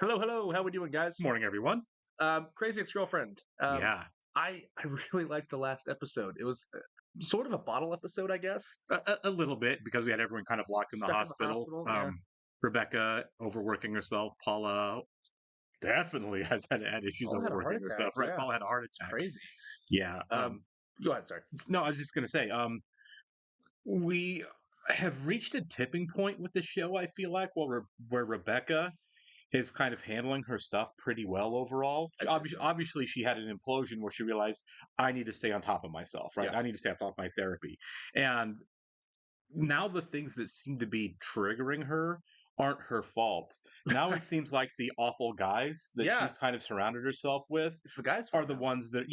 Hello, hello. How we doing, guys? Morning, everyone. Crazy Ex-Girlfriend. Yeah, I really liked the last episode. It was sort of a bottle episode, I guess. a little bit because we had everyone kind of locked in the Stuck in the hospital. hospital. Yeah. Rebecca overworking herself. Paula definitely has had issues Paula had a heart overworking attack. herself. Right? Yeah, Paula had a heart it's attack. crazy. Yeah. Go ahead. Sorry. No, I was just gonna say. We have reached a tipping point with the show. I feel like where Rebecca is kind of handling her stuff pretty well overall. I'd say so. Obviously, she had an implosion where she realized I need to stay on top of myself. Right? Yeah. I need to stay on top of my therapy. And now the things that seem to be triggering her aren't her fault. Now it seems like the awful guys that Yeah. she's kind of surrounded herself with It's the guys are the ones that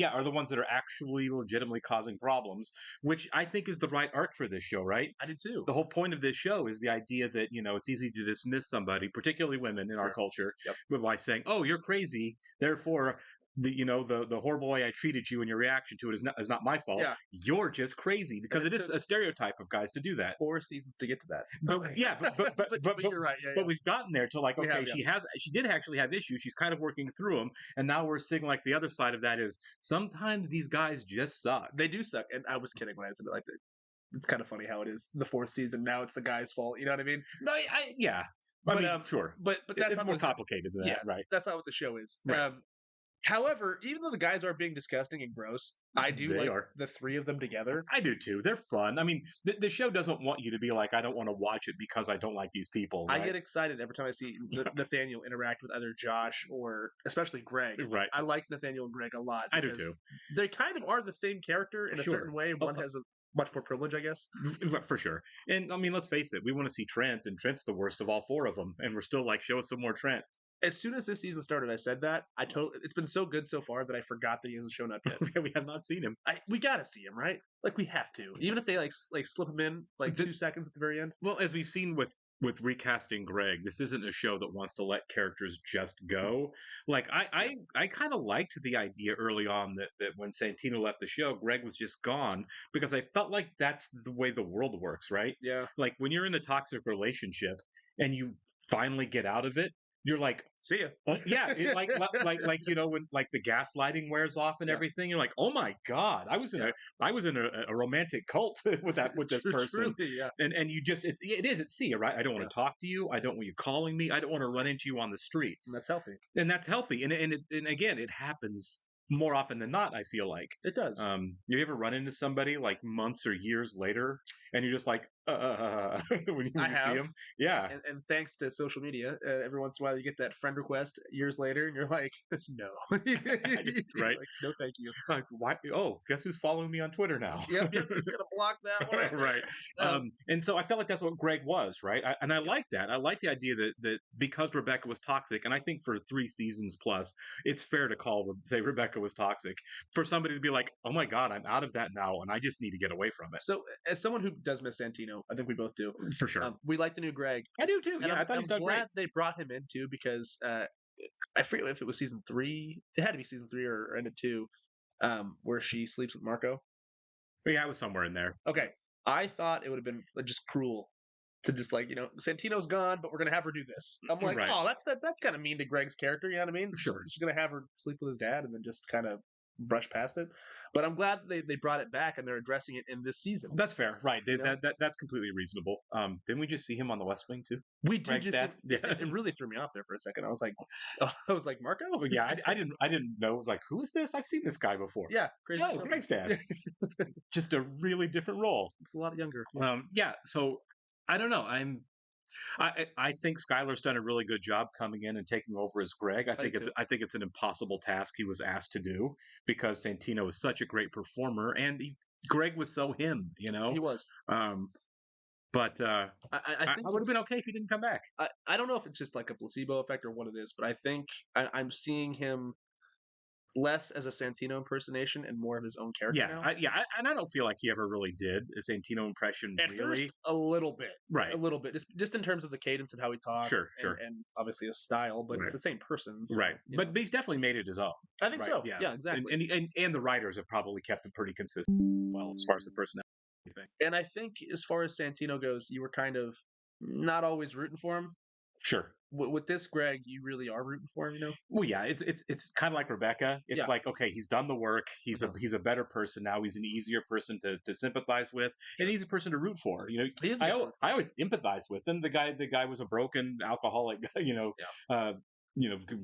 are actually legitimately causing problems, which I think is the right arc for this show, right? I do too. The whole point of this show is the idea that, it's easy to dismiss somebody, particularly women in our Sure. culture, Yep. by saying, "Oh, you're crazy, therefore the horrible way I treated you and your reaction to it is not my fault. Yeah. You're just crazy," because And it is a stereotype of guys to do that. 4 seasons to get to that. But yeah, But you're right. Yeah. but we've gotten there to like, We okay, have, she did actually have issues. She's kind of working through them, and now we're seeing like the other side of that is sometimes these guys just suck. They do suck, and I was kidding when I said it like that. It's kind of funny how it is the 4th season. Now it's the guy's fault. You know what I mean? No, yeah. But, I mean, sure, But that's it's not more what complicated than that, right? that's not what the show is. Right. However, even though the guys are being disgusting and gross, I do They like are. the three of them together. I do too. They're fun. I mean, the show doesn't want you to be like, I don't want to watch it because I don't like these people. I Right? get excited every time I see Nathaniel interact with either Josh or especially Greg. Right. I like Nathaniel and Greg a lot. I do because too. They kind of are the same character in a Sure. certain way. One has a much more privilege, I guess. For sure. And I mean, let's face it, we want to see Trent, and Trent's the worst of all four of them. And we're still like, show us some more Trent. As soon as this season started, I said that. It's been so good so far that I forgot that he hasn't shown up yet. We have not seen him. We gotta see him, right? Like we have to, even if they like slip him in like 2 seconds at the very end. Well, as we've seen with recasting Greg, this isn't a show that wants to let characters just go. Like I kind of liked the idea early on that when Santino left the show, Greg was just gone because I felt like that's the way the world works, right? Yeah. Like when you're in a toxic relationship and you finally get out of it, you're like, See ya. yeah, like when like the gaslighting wears off and everything, you're like, oh my god, I was in a romantic cult with this person, Truly, yeah. and you just it's see ya, right? I don't want to talk to you. I don't want you calling me. I don't want to run into you on the streets. And that's healthy. And that's healthy. And again, it happens more often than not. I feel like It does. you ever run into somebody like months or years later, and you're just like, when you see them, yeah. And thanks to social media, every once in a while you get that friend request years later, and you're like, no, right? Like, no, thank you. Like, why? Oh, guess who's following me on Twitter now? Yep, just gonna block that one. Right. And so I felt like that's what Greg was, right? I like that. I like the idea that because Rebecca was toxic, and I think for 3 seasons plus, it's fair to say Rebecca was toxic. For somebody to be like, oh my god, I'm out of that now, and I just need to get away from it. So, as someone who does miss Santino, I think we both do. For sure. We like the new Greg. I do too. And Yeah, I thought he's done glad great. they brought him in too because I forget if it was season 3. It had to be season 3 or ended 2, where she sleeps with Marco. But yeah, I was somewhere in there. Okay, I thought it would have been just cruel to just like Santino's gone, but we're gonna have her do this. I'm like, Right. oh, that's kind of mean to Greg's character. You know what I mean? Sure. She's gonna have her sleep with his dad and then just kind of brush past it. But I'm glad they brought it back and they're addressing it in this season. That's fair, right? You know? That's completely reasonable. Didn't we just see him on The West Wing too? We did Greg's just dad? Yeah. it really threw me off there for a second. I was like, Marco? Oh, yeah, I didn't know. It was like, who is this? I've seen this guy before. Yeah, crazy. Oh, Greg's dad. Just a really different role. It's a lot younger. Yeah. So I don't know. I think Skylar's done a really good job coming in and taking over as Greg. I think it's an impossible task he was asked to do because Santino is such a great performer, and Greg was so him. He was. But I think I would have been okay if he didn't come back. I don't know if it's just like a placebo effect or what it is, but I think I'm seeing him less as a Santino impersonation and more of his own character now. And I don't feel like he ever really did a Santino impression. At really, first, a little bit, right? A little bit, just in terms of the cadence of how he talks, Sure. and obviously his style, but Right. it's the same person, so, Right. But he's definitely made it his own. I think Right, so. yeah. Yeah, exactly. And the writers have probably kept it pretty consistent. Well, as far as the personality thing. And I think as far as Santino goes, you were kind of not always rooting for him Sure. With this Greg, you really are rooting for him, you know? Well, yeah, it's kind of like Rebecca. It's Yeah. like, okay, he's done the work. He's Uh-huh. a better person now. He's an easier person to sympathize with, and he's a person to root for. You know, He is a good I always empathize with him. The guy was a broken alcoholic.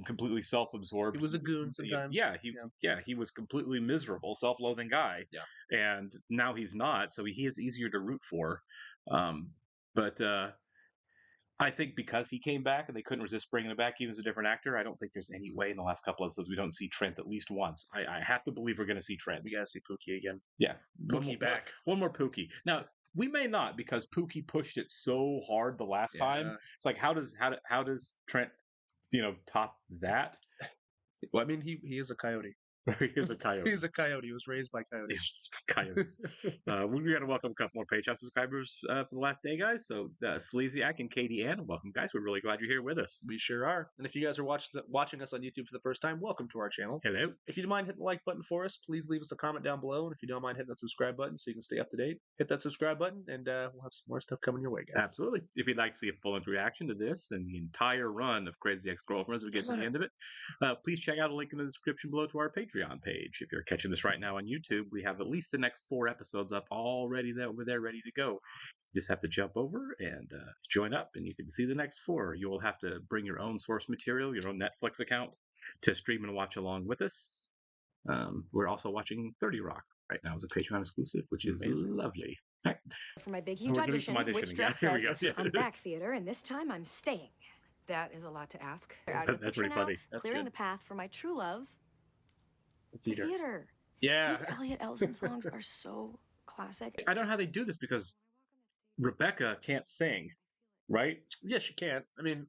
Completely self-absorbed. He was a goon sometimes. He was completely miserable, self-loathing guy. Yeah. And now he's not, so he is easier to root for. But I think because he came back and they couldn't resist bringing him back, even as a different actor, I don't think there's any way in the last couple episodes we don't see Trent at least once. I have to believe we're going to see Trent. We got to see Pookie again. Yeah. Pookie back. One more Pookie. Now, we may not because Pookie pushed it so hard the last time. It's like, how does Trent, top that? Well, I mean, he is a coyote. He is a coyote. He's a coyote. He was raised by coyotes. Coyotes. We got to welcome a couple more Patreon subscribers for the last day, guys. So Sleaziak and Katie Ann, welcome, guys. We're really glad you're here with us. We sure are. And if you guys are watching us on YouTube for the first time, welcome to our channel. Hello. If you don't mind hitting the like button for us, please leave us a comment down below. And if you don't mind hitting that subscribe button so you can stay up to date, hit that subscribe button, and we'll have some more stuff coming your way, guys. Absolutely. If you'd like to see a full reaction to this and the entire run of Crazy Ex-Girlfriends, we get to the end of it, please check out a link in the description below to our Patreon page. If you're catching this right now on YouTube, we have at least the next 4 episodes up already over there ready to go. You just have to jump over and join up, and you can see the next 4. You will have to bring your own source material, your own Netflix account, to stream and watch along with us. We're also watching 30 Rock right now as a Patreon exclusive, which is lovely. All right. For my big huge audition, which dress says I'm back theater, and this time I'm staying. That is a lot to ask. That's pretty funny. That's clearing the path for my true love. Theater. Yeah. These Elliot Ellison songs are so classic. I don't know how they do this because Rebecca can't sing, right? Yeah, she can't. I mean,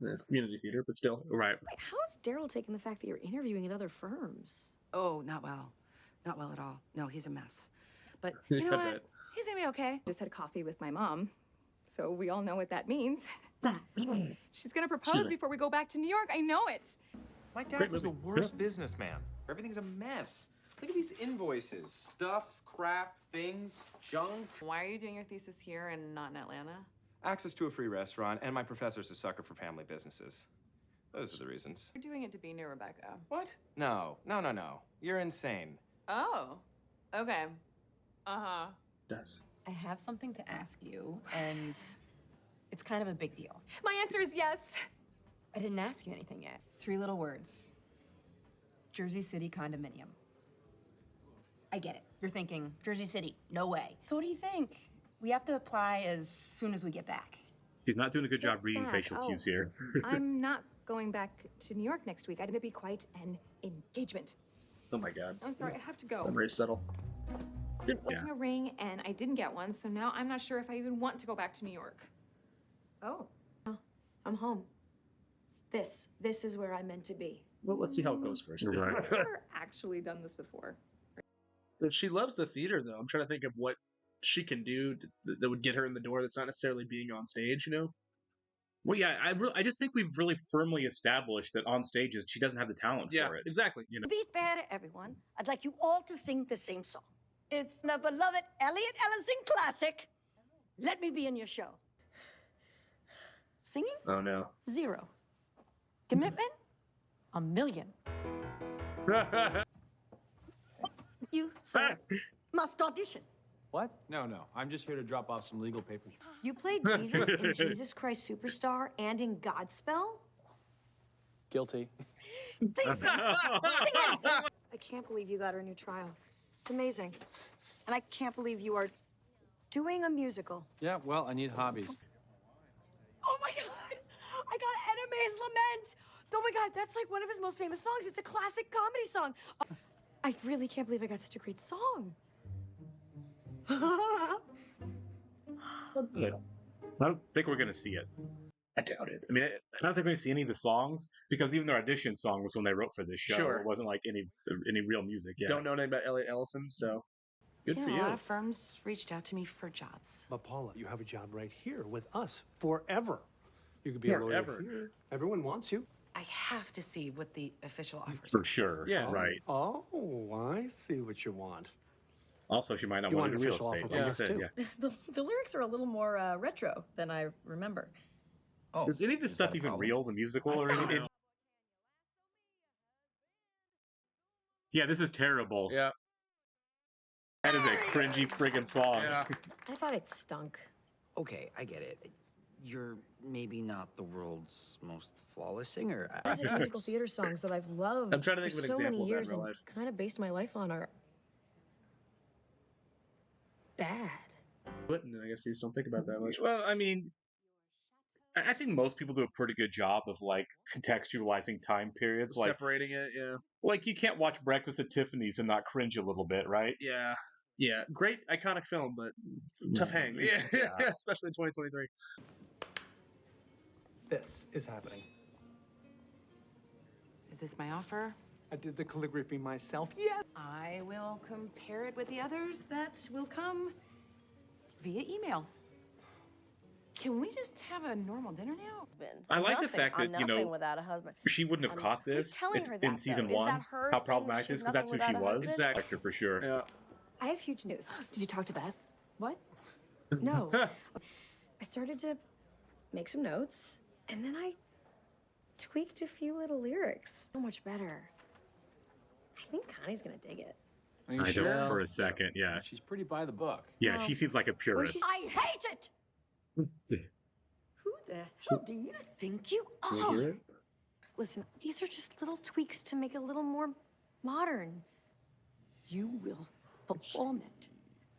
it's community theater, but still. Right. Wait, how is Daryl taking the fact that you're interviewing at other firms? Oh, not well. Not well at all. No, he's a mess. But you know what? He's gonna be okay. Just had coffee with my mom, so we all know what that means. She's gonna propose before we go back to New York. I know it. My dad was the worst businessman. Everything's a mess. Look at these invoices. Stuff, crap, things, junk. Why are you doing your thesis here and not in Atlanta? Access to a free restaurant, and my professor's a sucker for family businesses. Those are the reasons. You're doing it to be near Rebecca. What? No. You're insane. Oh. Okay. Uh-huh. Yes. I have something to ask you, and it's kind of a big deal. My answer is yes. I didn't ask you anything yet. 3 little words. Jersey City condominium. I get it. You're thinking, Jersey City, no way. So what do you think? We have to apply as soon as we get back. She's not doing a good job reading back. facial cues here. I'm not going back to New York next week. I didn't be quite an engagement. Oh my God. I'm sorry, I have to go. I'm very subtle. Wanting a ring, and I didn't get one, so now I'm not sure if I even want to go back to New York. Oh. I'm home. This is where I'm meant to be. Well, let's see how it goes first. Right. I've never actually done this before. She loves the theater, though. I'm trying to think of what she can do that would get her in the door that's not necessarily being on stage, you know? Well, yeah, I just think we've really firmly established that on stages she doesn't have the talent for it. Exactly. To be fair to everyone, I'd like you all to sing the same song. It's the beloved Elliot Ellison classic, Let Me Be in Your Show. Singing? Oh, no. 0. Commitment? 1,000,000. You, sir, must audition. What? No. I'm just here to drop off some legal papers. You played Jesus in Jesus Christ Superstar and in Godspell? Guilty. Please sing. Sing anything. I can't believe you got her a new trial. It's amazing. And I can't believe you are doing a musical. Yeah, well, I need hobbies. Oh my God! I got Enemies Lament! Oh my God, that's like one of his most famous songs. It's a classic comedy song. I really can't believe I got such a great song. Good. I don't think we're going to see it. I doubt it. I mean, I don't think we're going to see any of the songs because even their audition song was when they wrote for this show. Sure. It wasn't like any real music. Yeah. don't know anything about Elliot Ellison, so good for A you. lot of firms reached out to me for jobs. But Paula, you have a job right here with us forever. You could be a lawyer Forever. here. Everyone wants you. I have to see what the official offers For are. sure. Yeah. Right. Oh, I see what you want. Also, she might not You want want to an real official estate. offer Like from you us, said, too. yeah. The lyrics are a little more retro than I remember. Oh, Is any of this is that stuff a even problem? real? The musical or anything? Yeah, this is terrible. Yeah. That is a cringy friggin' song. Yeah. I thought it stunk. Okay, I get it. You're maybe not the world's most flawless singer. Classic musical theater songs that I've loved I'm trying to think for of an so example many of that in years real and life. kind of based my life on are bad. Wouldn't, I guess you just don't think about that much. Well, I mean, I think most people do a pretty good job of like contextualizing time periods. Like, Separating it, yeah. like you can't watch Breakfast at Tiffany's and not cringe a little bit, right? Yeah. Yeah. Great iconic film, but tough hang. Yeah. Especially in 2023. This is happening. Is this my offer? I did the calligraphy myself. Yes. I will compare it with the others that will come via email. Can we just have a normal dinner now? I like the fact that, you know, without a husband. she wouldn't have caught who's this telling her in that, season though? Is 1. that her How saying problematic she's it is because that's who nothing she without a was. husband? Exactly. Actor for sure. Yeah. I have huge news. Did you talk to Beth? What? No. I started to make some notes, and then I tweaked a few little lyrics. So much better. I think Connie's gonna dig it. Are you I sure? don't for a second, yeah. She's pretty by the book. Yeah, No. she seems like a purist. I hate it! Who the hell do you think you are? Listen, these are just little tweaks to make it a little more modern. You will perform it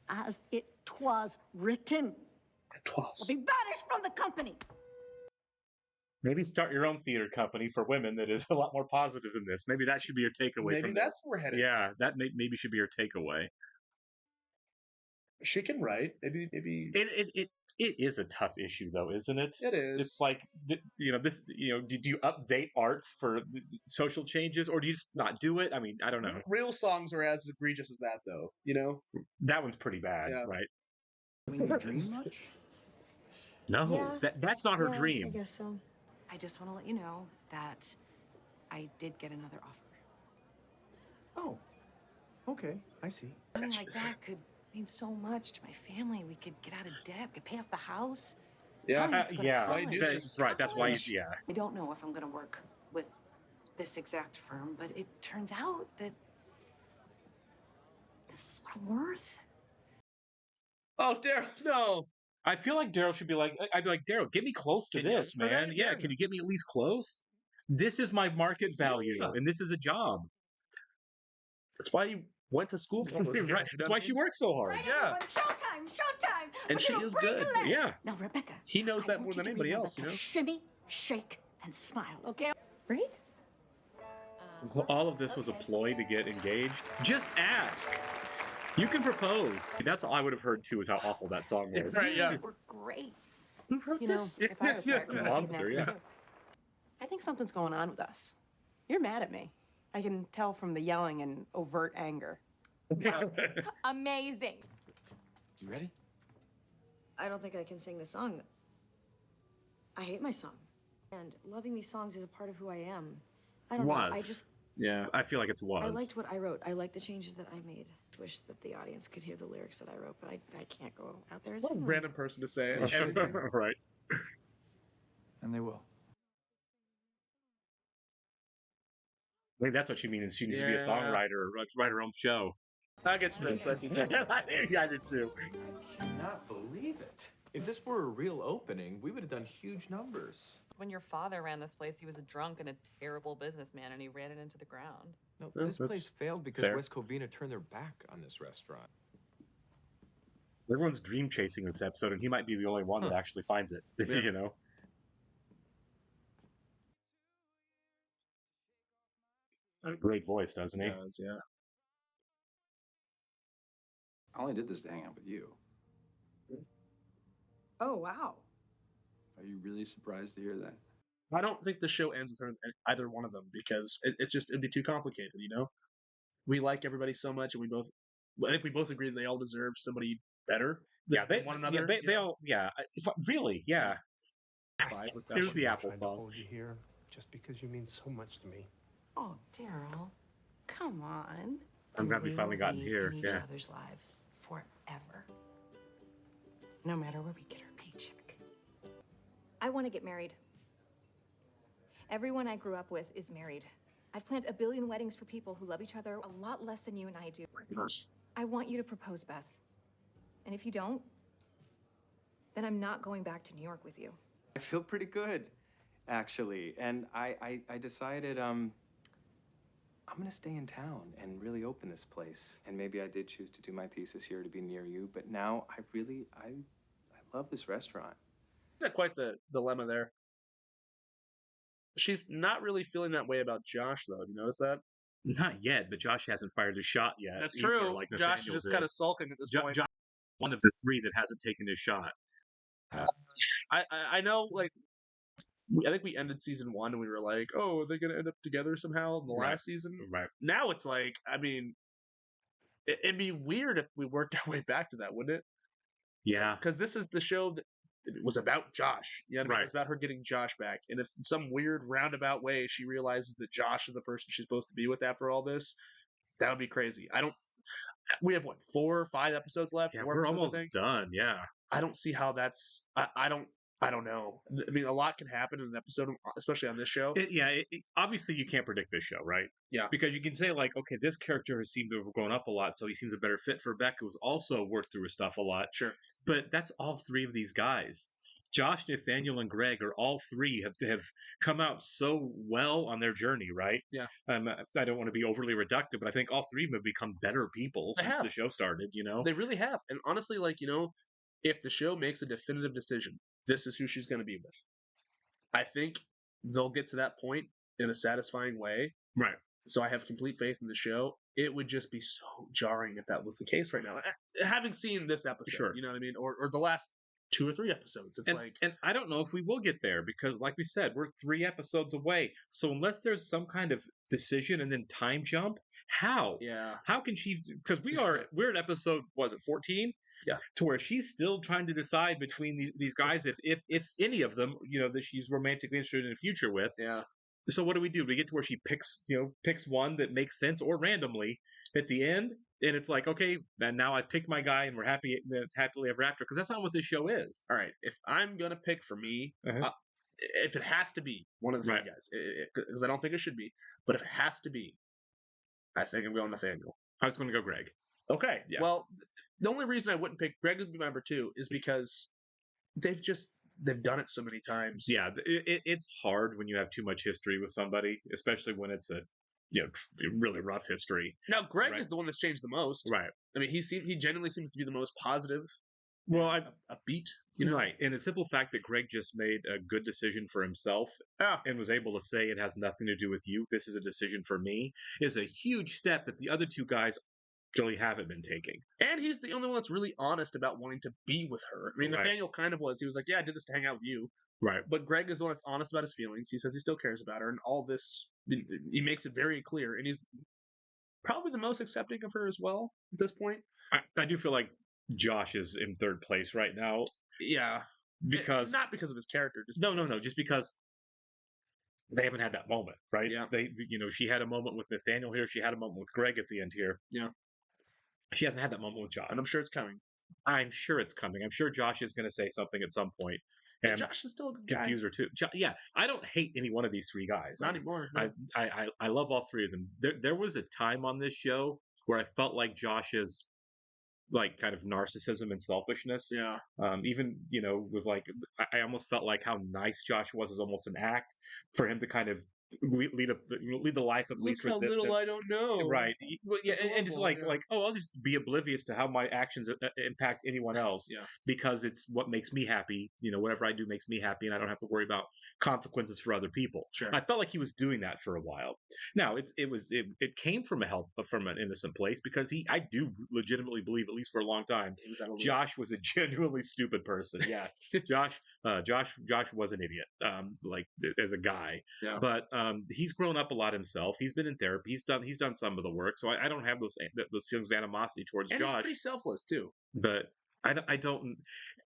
as it was written. Twas. Be banished from the company. Maybe start your own theater company for women that is a lot more positive than this. Maybe that should be your takeaway Maybe from that's where we're headed. Yeah, that maybe should be your takeaway. She can write. Maybe. It is a tough issue though, isn't it? It is. It's like did you update art for social changes or do you just not do it? I mean, I don't know. Real songs are as egregious as that, though. You know. That one's pretty bad, Yeah. right? I mean, you dream much? No, Yeah. that's not her Yeah, I dream. guess so. I just want to let you know that I did get another offer. Oh, okay. I see. Something like that could mean so much to my family. We could get out of debt, we could pay off the house. Yeah. Tons go to Yeah, Why do college. this? right. That's why you, College. yeah. I don't know if I'm going to work with this exact firm, but it turns out that this is what I'm worth. Oh, Daryl, no. I feel like Daryl should be like, I'd be like, Daryl, get me close to Can you this, ask for man. that? Yeah, Yeah. can you get me at least close? This is my market value, Yeah. and this is a job. That's why you went to school for all those years. Right. you know That's what why I she mean? works so hard. Right, Yeah. everyone, showtime, showtime. And We're she gonna is break good. a leg. Yeah. Now, Rebecca. He knows I that want more than you to anybody remember else, to you know? Shimmy, shake, and smile, okay? Right? All of this was a ploy to get engaged. Just ask. You can propose. That's all I would have heard too. Is how awful that song was. Right, yeah. We're great. Who wrote You know, this? if I were pregnant, I'd Monster, kidnap yeah. you too. I think something's going on with us. You're mad at me. I can tell from the yelling and overt anger. Amazing. You ready? I don't think I can sing the song. I hate my song. And loving these songs is a part of who I am. I don't know. I Was. just, Yeah. I feel like it's was. I liked what I wrote. I liked the changes that I made. Wish that the audience could hear the lyrics that I wrote, but I can't go out there and What a sing them. random person to say it. Right. And they will. I think that's what she means. She needs to be a Yeah. songwriter, write her own show. I get stressed. I see that. Yeah, I did too. I cannot believe it. If this were a real opening, we would have done huge numbers. When your father ran this place, he was a drunk and a terrible businessman, and he ran it into the ground. No, Yeah, this that's place failed because fair. West Covina turned their back on this restaurant. Everyone's dream chasing this episode, and he might be the only one that actually finds it. Yeah. You know. Great voice, doesn't he? Does, yeah. I only did this to hang out with you. Oh, wow. Are you really surprised to hear that? I don't think the show ends with her in either one of them because it'd be too complicated, you know? We like everybody so much, and I think we both agree that they all deserve somebody better Yeah, than one another. Yeah, they all. Yeah, really. Yeah. Five with that Here's one. the Apple Trying to song. hold you here just because you mean so much to me. Oh, Daryl, come on. I'm glad we will finally gotten be here, in each yeah. other's lives forever. No matter where we get our paycheck. I want to get married. Everyone I grew up with is married. I've planned a billion weddings for people who love each other a lot less than you and I do. I want you to propose, Beth. And if you don't, then I'm not going back to New York with you. I feel pretty good, actually. And I decided, I'm gonna stay in town and really open this place. And maybe I did choose to do my thesis here to be near you, but now I love this restaurant. Not quite the dilemma there. She's not really feeling that way about Josh, though. Do you notice that? Not yet, but Josh hasn't fired a shot yet. That's either, true. like Josh is Nathaniel just did. kind of sulking at this point. Josh, one of the three that hasn't taken his shot. I know, like, I think we ended season 1 and we were like, oh, are they going to end up together somehow in the last season? Right. Now it's like, I mean, it'd be weird if we worked our way back to that, wouldn't it? Yeah. Because this is the show that was about Josh. You know what I mean? Right. It was about her getting Josh back. And if in some weird roundabout way she realizes that Josh is the person she's supposed to be with after all this, that would be crazy. We have, what, 4 or 5 episodes left? Yeah, 4 we're episodes, almost I think? done, yeah. I don't see how that's. I don't know. I mean, a lot can happen in an episode, especially on this show. Obviously, you can't predict this show, right? Yeah. Because you can say, like, okay, this character has seemed to have grown up a lot, so he seems a better fit for Rebecca, who's also worked through his stuff a lot. Sure. But that's all 3 of these guys. Josh, Nathaniel, and Greg are all 3 have come out so well on their journey, right? Yeah. I don't want to be overly reductive, but I think all 3 of them have become better people since the show started, you know? They really have. And honestly, like, you know, if the show makes a definitive decision, this is who she's going to be with, I think they'll get to that point in a satisfying way. Right. So I have complete faith in the show. It would just be so jarring if that was the case right now. Having seen this episode, Sure. You know what I mean? Or the last 2 or 3 episodes. It's and I don't know if we will get there because, like we said, we're 3 episodes away. So unless there's some kind of decision and then time jump, how? Yeah. How can she? Because we're at episode, was it 14? Yeah. To where she's still trying to decide between these guys, if any of them, you know, that she's romantically interested in the future with. Yeah. So what do? We get to where she picks one that makes sense or randomly at the end, and it's like, okay, and now I've picked my guy, and we're happy. It's happily ever after. Because that's not what this show is. All right. If I'm gonna pick for me, if it has to be one of the 3 guys, because I don't think it should be, but if it has to be, I think I'm going Nathaniel. I was going to go Greg. Okay. Yeah. Well, the only reason I wouldn't pick Greg would be my number 2 is because they've done it so many times. Yeah, it's hard when you have too much history with somebody, especially when it's a really rough history. Now, Greg is the one that's changed the most. Right. I mean, he genuinely seems to be the most positive. Well, upbeat, you know. Right. And the simple fact that Greg just made a good decision for himself and was able to say it has nothing to do with you, this is a decision for me, is a huge step that the other 2 guys really haven't been taking. And he's the only one that's really honest about wanting to be with her. I mean, Nathaniel kind of was. He was like, yeah, I did this to hang out with you. Right. But Greg is the one that's honest about his feelings. He says he still cares about her, and all this, he makes it very clear. And he's probably the most accepting of her as well at this point. I do feel like Josh is in 3rd place right now. Yeah. Because not because of his character. Just no, just because they haven't had that moment, right? Yeah. She had a moment with Nathaniel here. She had a moment with Greg at the end here. Yeah. She hasn't had that moment with Josh. And I'm sure it's coming. I'm sure Josh is going to say something at some point. And Josh is still a good guy. Confuse her too. Yeah, I don't hate any one of these 3 guys. Not anymore. No. I love all 3 of them. There was a time on this show where I felt like Josh's like kind of narcissism and selfishness. Yeah. Even was like I almost felt like how nice Josh was almost an act for him to kind of lead the life of least resistance. Little I don't know. Right. Well, yeah, and just like I'll just be oblivious to how my actions impact anyone else. Yeah. Because it's what makes me happy. Whatever I do makes me happy, and I don't have to worry about consequences for other people. Sure. I felt like he was doing that for a while. Now it came from an innocent place because I do legitimately believe, at least for a long time, Josh was a genuinely stupid person. Yeah. Josh was an idiot. Like as a guy. Yeah. But he's grown up a lot himself. He's been in therapy. He's done some of the work. So I don't have those feelings of animosity towards and Josh. He's pretty selfless too. But I don't,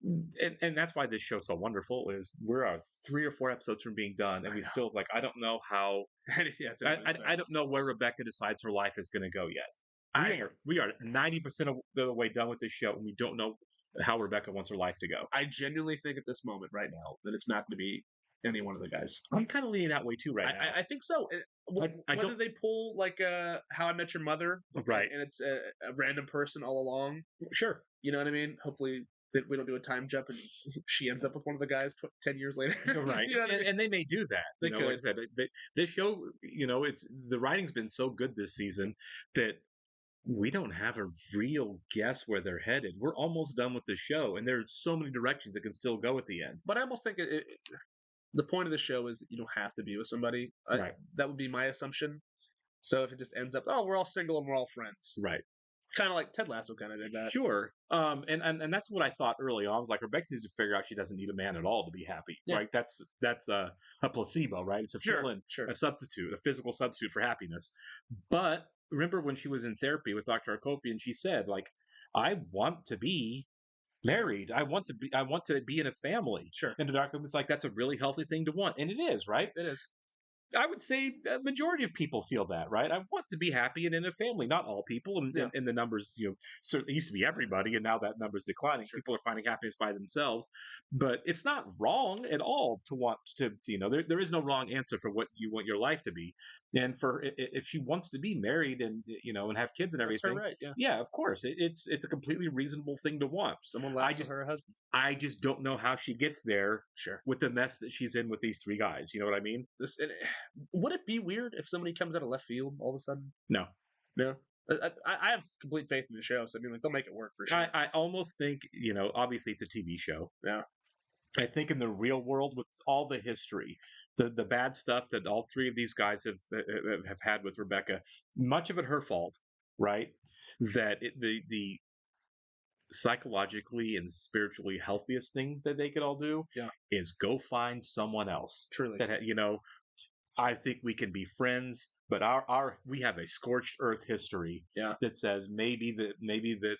and that's why this show's so wonderful. Is we're 3 or 4 episodes from being done, and we still like I don't know how. I don't know where Rebecca decides her life is going to go yet. We are 90% of the way done with this show, and we don't know how Rebecca wants her life to go. I genuinely think at this moment right now that it's not going to be any one of the guys. I'm kind of leaning that way too right now. I think so. I Whether don't- they pull like How I Met Your Mother, Right. and it's a random person all along, Sure. you know what I mean? Hopefully that we don't do a time jump and she ends up with one of the guys 10 years later. Right. You know what I mean? And they may do that. They Like I could. said, this show, it's the writing's been so good this season that we don't have a real guess where they're headed. We're almost done with the show, and there's so many directions it can still go at the end. But I almost think the point of the show is that you don't have to be with somebody. Right. That would be my assumption. So if it just ends up, oh, we're all single and we're all friends. Right. Kind of like Ted Lasso kind of did that. Sure. And that's what I thought early on. I was like, Rebecca needs to figure out she doesn't need a man at all to be happy. Yeah. Right. That's a placebo, right? It's a Sure, fill-in, sure. a substitute, a physical substitute for happiness. But remember when she was in therapy with Dr. Akopian, she said, like, I want to be married. I want to be in a family. Sure. And the doctor was like, that's a really healthy thing to want. And it is, right? It is. I would say a majority of people feel that, right? I want to be happy and in a family. Not all people, and the numbers, certainly used to be everybody, and now that number's declining. Sure. People are finding happiness by themselves, but it's not wrong at all to want to there is no wrong answer for what you want your life to be. And for if she wants to be married and and have kids and everything, That's her right, yeah. Yeah, of course, it's a completely reasonable thing to want. Someone laughs at her husband. I just don't know how she gets there. Sure. With the mess that she's in with these three guys. You know what I mean? Would it be weird if somebody comes out of left field all of a sudden? No. No. I have complete faith in the show, so I mean, like, they'll make it work for sure. I almost think, obviously it's a TV show. Yeah. I think in the real world, with all the history, the bad stuff that all three of these guys have had with Rebecca, much of it her fault, right? That the psychologically and spiritually healthiest thing that they could all do is go find someone else. Truly. That I think we can be friends, but we have a scorched earth history that says maybe that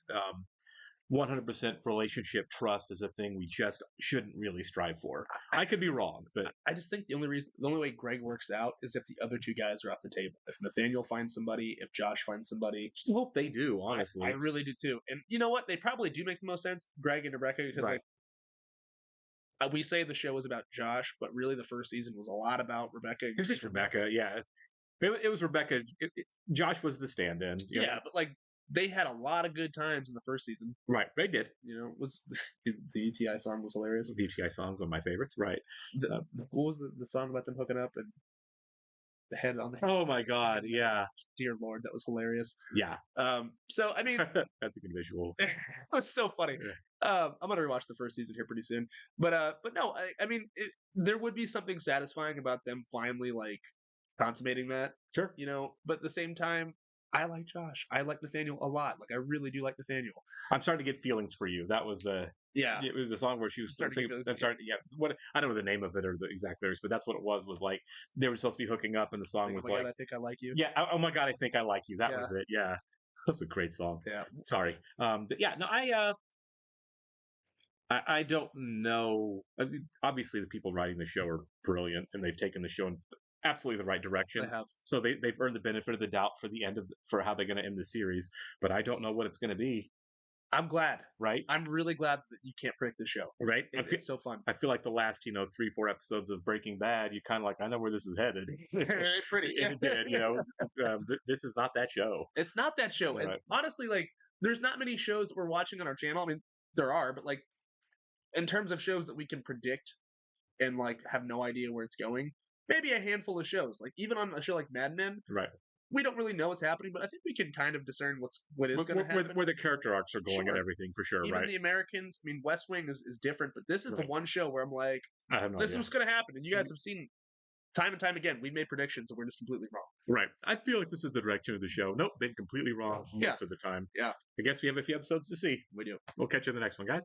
100% relationship trust is a thing we just shouldn't really strive for. I could be wrong, but I just think the only way Greg works out is if the other two guys are off the table. If Nathaniel finds somebody, if Josh finds somebody. I hope they do, honestly. I really do too. And you know what? They probably do make the most sense, Greg and Rebecca, because Right. we say the show was about Josh, but really the first season was a lot about Rebecca. It was just Rebecca, yeah. It was Rebecca. Josh was the stand-in. Yeah, but like they had a lot of good times in the first season. Right, they did. Was the UTI song was hilarious. The UTI song's one of my favorites. Right. What was the song about them hooking up and the head on the head? Oh my God! Yeah. Dear Lord, that was hilarious. Yeah. So I mean, that's a good visual. It was so funny. Yeah. I'm gonna rewatch the first season here pretty soon. But no, I mean, there would be something satisfying about them finally like consummating that. Sure. But at the same time, I like Josh. I like Nathaniel a lot. Like I really do like Nathaniel. I'm starting to get feelings for you. That was the It was a song where she was Starting to get singing. feelings I'm sorry. Yeah. What I don't know the name of it or the exact lyrics, but that's what it was. Was like they were supposed to be hooking up, and the song Like, was oh my like, God, I think I like you. yeah. Oh my God, I think I like you. That Yeah. was it. Yeah. That was a great song. Yeah. Sorry. But yeah. No. I don't know. I mean, obviously, the people writing the show are brilliant, and they've taken the show in absolutely the right direction. They have. So they've earned the benefit of the doubt for the end for how they're going to end the series. But I don't know what it's going to be. I'm glad. Right. I'm really glad that you can't predict the show. Right. It's so fun. I feel like the last 3-4 episodes of Breaking Bad, you kind of like, I know where this is headed. Pretty. It did. This is not that show. It's not that show. And Right. honestly, like, there's not many shows that we're watching on our channel. I mean, there are, but like, in terms of shows that we can predict and like have no idea where it's going, maybe a handful of shows. Like even on a show like Mad Men, Right. we don't really know what's happening, but I think we can kind of discern what is going to happen. Where the character arcs are going and everything for sure. Even Right. The Americans. I mean, West Wing is different, but this is the Right. one show where I'm like, I have no this is idea. what's going to happen, and you guys have seen time and time again. We've made predictions and we're just completely wrong. Right. I feel like this is the direction of the show. Nope, been completely wrong most Yeah. of the time. Yeah. I guess we have a few episodes to see. We do. We'll catch you in the next one, guys.